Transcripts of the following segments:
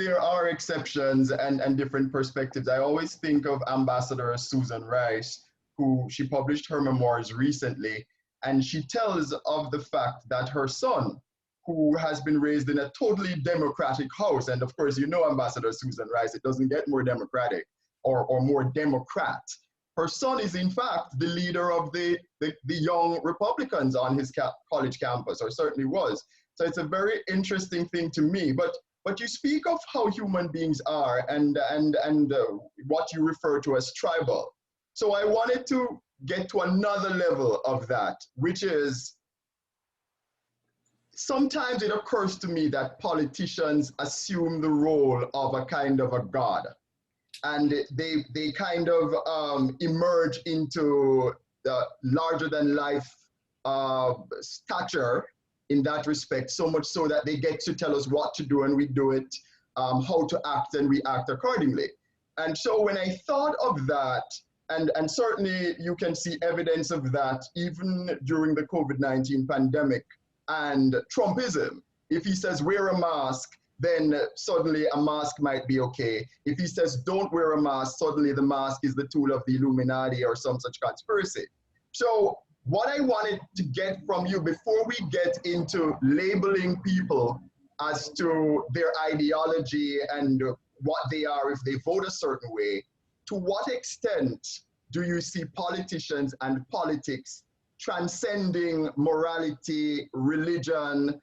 there are exceptions and different perspectives. I always think of Ambassador Susan Rice, who she published her memoirs recently, and she tells of the fact that her son, who has been raised in a totally democratic house, and of course, you know Ambassador Susan Rice, it doesn't get more democratic or more Democrat. Her son is in fact the leader of the young Republicans on his college campus, or certainly was. So it's a very interesting thing to me. But you speak of how human beings are and what you refer to as tribal. So I wanted to get to another level of that, which is sometimes it occurs to me that politicians assume the role of a kind of a god, and they kind of emerge into the larger than life stature in that respect, so much so that they get to tell us what to do and we do it, how to act and we act accordingly. And so when I thought of that, and certainly you can see evidence of that even during the COVID-19 pandemic and Trumpism. If he says wear a mask, then suddenly a mask might be okay. If he says don't wear a mask, suddenly the mask is the tool of the Illuminati or some such conspiracy. So what I wanted to get from you before we get into labeling people as to their ideology and what they are if they vote a certain way, to what extent do you see politicians and politics transcending morality, religion,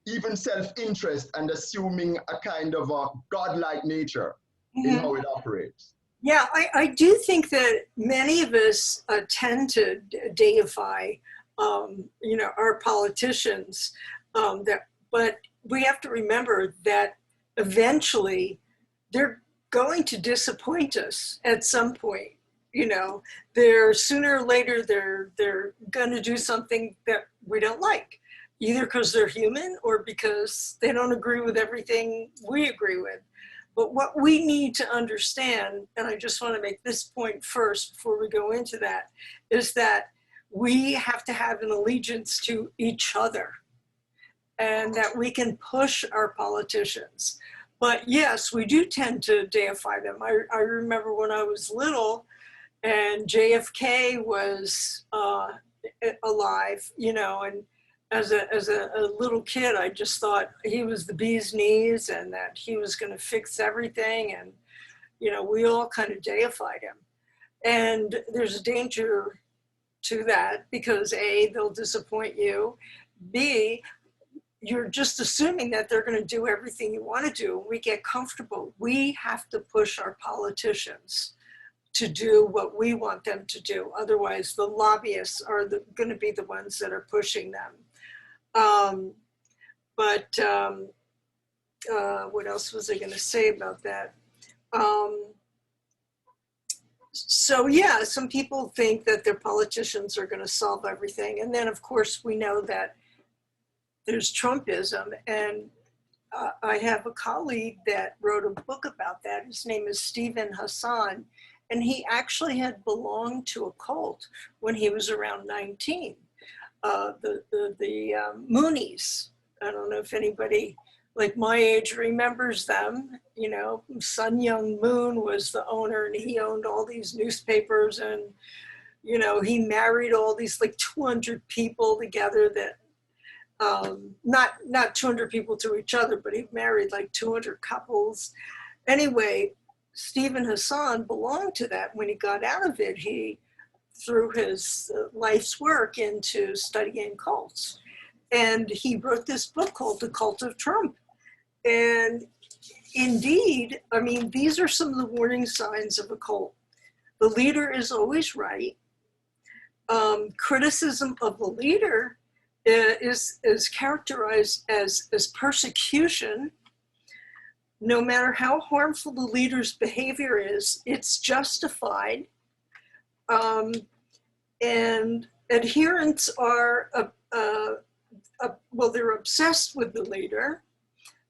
even self-interest, and assuming a kind of a godlike nature in how it operates? Yeah, I do think that many of us tend to deify, our politicians, but we have to remember that eventually they're going to disappoint us at some point. They're sooner or later, they're going to do something that we don't like, either because they're human or because they don't agree with everything we agree with. But what we need to understand, and I just want to make this point first before we go into that, is that we have to have an allegiance to each other and that we can push our politicians. But yes, we do tend to deify them. I remember when I was little and JFK was alive, and as a little kid, I just thought he was the bee's knees and that he was going to fix everything. And, we all kind of deified him. And there's a danger to that because A, they'll disappoint you. B, you're just assuming that they're going to do everything you want to do. We get comfortable. We have to push our politicians to do what we want them to do. Otherwise, the lobbyists are going to be the ones that are pushing them. What else was I going to say about that? So yeah, some people think that their politicians are going to solve everything. And then of course we know that there's Trumpism, and I have a colleague that wrote a book about that. His name is Stephen Hassan, and he actually had belonged to a cult when he was around 19. The Moonies. I don't know if anybody like my age remembers them. Sun Young Moon was the owner, and he owned all these newspapers, and he married all these like 200 people together that not 200 people to each other, but he married like 200 couples. Anyway, Stephen Hassan belonged to that. When he got out of it, he threw his life's work into studying cults. And he wrote this book called The Cult of Trump. And indeed, I mean, these are some of the warning signs of a cult. The leader is always right. Criticism of the leader is characterized as persecution. No matter how harmful the leader's behavior is, it's justified. And adherents are, they're obsessed with the leader,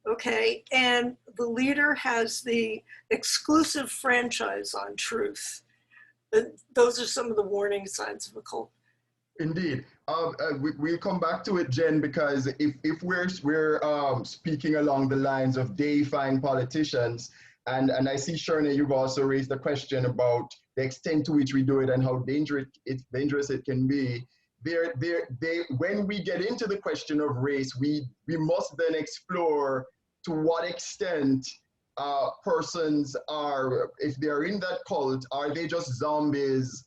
okay? And the leader has the exclusive franchise on truth. Those are some of the warning signs of a cult. Indeed. We'll come back to it, Jen, because if we're speaking along the lines of deifying politicians, and I see, Shirley, you've also raised the question about the extent to which we do it and how dangerous it can be. When we get into the question of race, we must then explore to what extent persons are, if they're in that cult, are they just zombies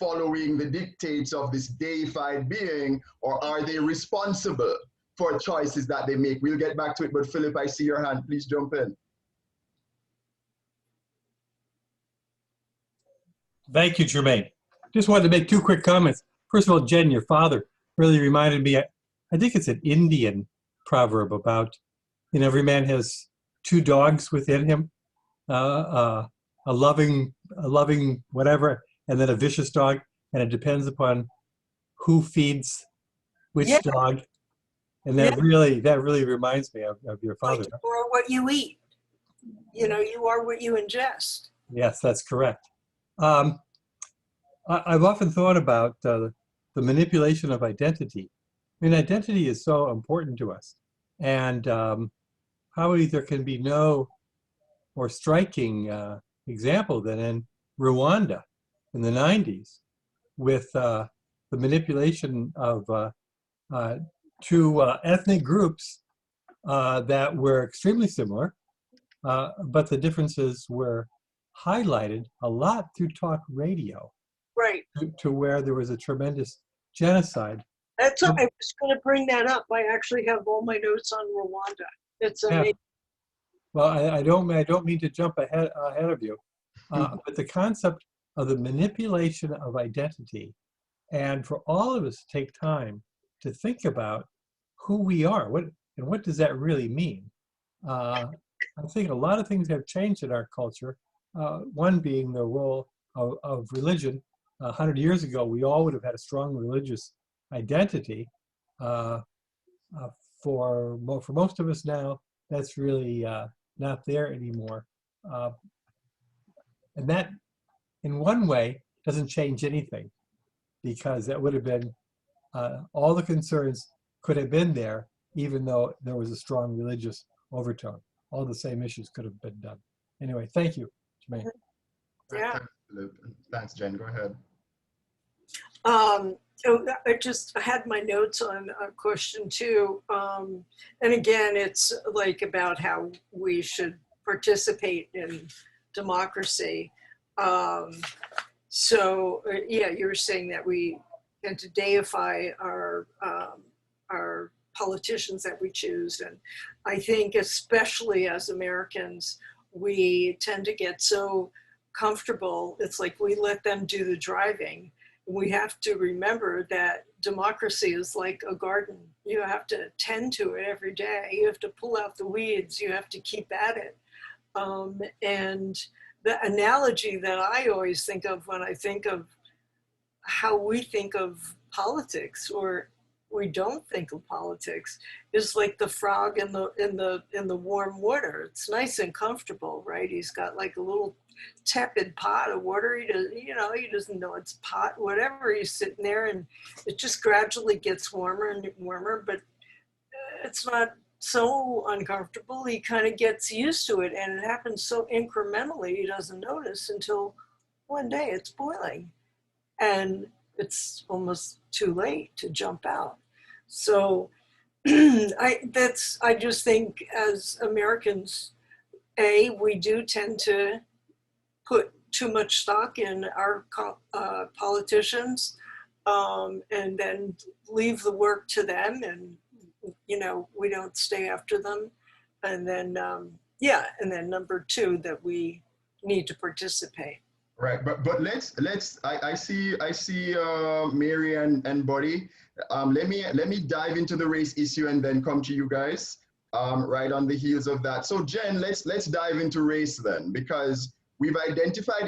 following the dictates of this deified being, or are they responsible for choices that they make? We'll get back to it, but Philip, I see your hand. Please jump in. Thank you, Jermaine. Just wanted to make two quick comments. First of all, Jen, your father really reminded me, I think it's an Indian proverb about, every man has two dogs within him, a loving whatever, and then a vicious dog, and it depends upon who feeds which dog. And that really reminds me of your father. Like you are what you eat. You are what you ingest. Yes, that's correct. I've often thought about the manipulation of identity. I mean, identity is so important to us. And probably there can be no more striking example than in Rwanda in the 90s with the manipulation of two ethnic groups that were extremely similar, but the differences were highlighted a lot through talk radio. Right. To where there was a tremendous genocide. That's I was going to bring that up. I actually have all my notes on Rwanda. It's amazing. Yeah. Well, I don't mean to jump ahead of you, but the concept of the manipulation of identity, and for all of us to take time to think about who we are, what does that really mean? I think a lot of things have changed in our culture. One being the role of religion. 100 years ago, we all would have had a strong religious identity. For most of us now, that's really not there anymore. And that, in one way, doesn't change anything, because that would have been, all the concerns could have been there, even though there was a strong religious overtone. All the same issues could have been done. Anyway, thank you, Jermaine. Yeah. Thanks, Jen. Go ahead. I had my notes on question 2. And again, it's like about how we should participate in democracy. So you were saying that we tend to deify our politicians that we choose. And I think especially as Americans, we tend to get so comfortable. It's like we let them do the driving. We have to remember that democracy is like a garden. You have to tend to it every day. You have to pull out the weeds. You have to keep at it. And the analogy that I always think of when I think of how we think of politics, or we don't think of politics, is like the frog in the warm water. It's nice and comfortable, right? He's got like a little tepid pot of water. He doesn't know it's pot, whatever. He's sitting there, and it just gradually gets warmer and warmer, but it's not so uncomfortable. He kind of gets used to it, and it happens so incrementally he doesn't notice until one day it's boiling, and it's almost too late to jump out. So I just think as Americans, we do tend to put too much stock in our politicians, and then leave the work to them, and we don't stay after them. And then and then number 2, that we need to participate. Right, but let's I see Mary and Buddy. Let me dive into the race issue and then come to you guys right on the heels of that. So Jen, let's dive into race then, because we've identified